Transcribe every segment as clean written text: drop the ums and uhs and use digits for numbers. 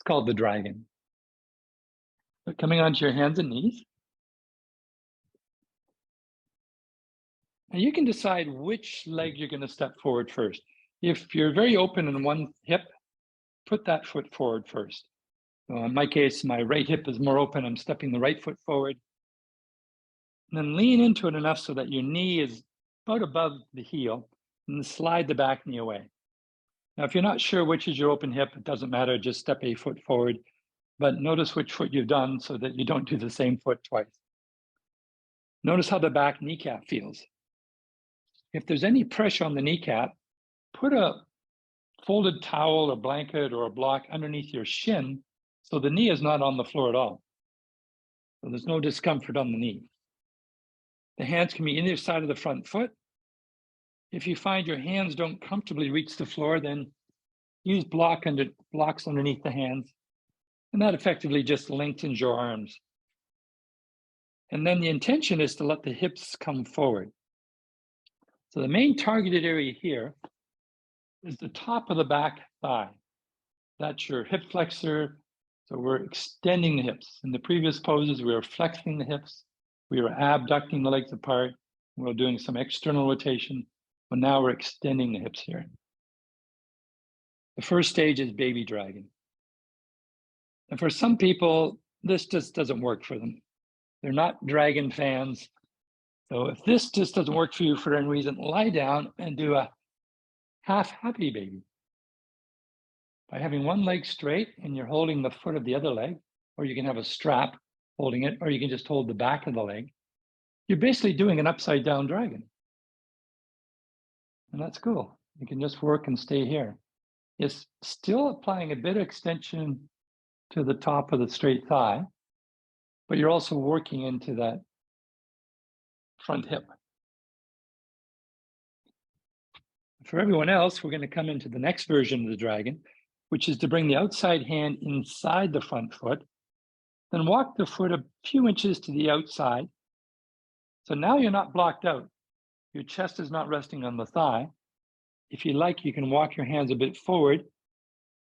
called the dragon. So coming onto your hands and knees. And you can decide which leg you're going to step forward first. If you're very open in one hip, put that foot forward first. So in my case, my right hip is more open. I'm stepping the right foot forward. And then lean into it enough so that your knee is about above the heel, and then slide the back knee away. Now, if you're not sure which is your open hip, it doesn't matter, just step a foot forward, but notice which foot you've done so that you don't do the same foot twice. Notice how the back kneecap feels. If there's any pressure on the kneecap, put a folded towel or blanket or a block underneath your shin so the knee is not on the floor at all. So there's no discomfort on the knee. The hands can be either side of the front foot. If you find your hands don't comfortably reach the floor, then use blocks underneath the hands. And that effectively just lengthens your arms. And then the intention is to let the hips come forward. So the main targeted area here is the top of the back thigh. That's your hip flexor. So we're extending the hips. In the previous poses, we were flexing the hips. We were abducting the legs apart. We were doing some external rotation. But now we're extending the hips here. The first stage is baby dragon. And for some people, this just doesn't work for them. They're not dragon fans. So if this just doesn't work for you for any reason, lie down and do a half happy baby. By having one leg straight and you're holding the foot of the other leg, or you can have a strap holding it, or you can just hold the back of the leg. You're basically doing an upside down dragon. And that's cool. You can just work and stay here. It's still applying a bit of extension to the top of the straight thigh, but you're also working into that front hip. For everyone else, we're going to come into the next version of the dragon, which is to bring the outside hand inside the front foot, then walk the foot a few inches to the outside. So now you're not blocked out. Your chest is not resting on the thigh. If you like, you can walk your hands a bit forward.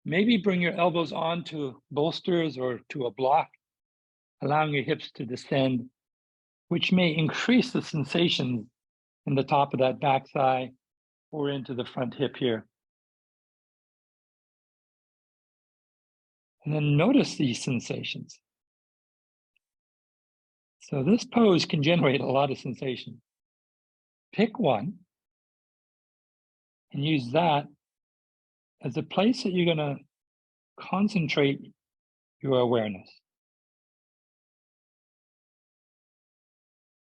Maybe bring your elbows onto bolsters or to a block, allowing your hips to descend, which may increase the sensation in the top of that back thigh or into the front hip here. And then notice these sensations. So this pose can generate a lot of sensation. Pick one and use that as a place that you're going to concentrate your awareness.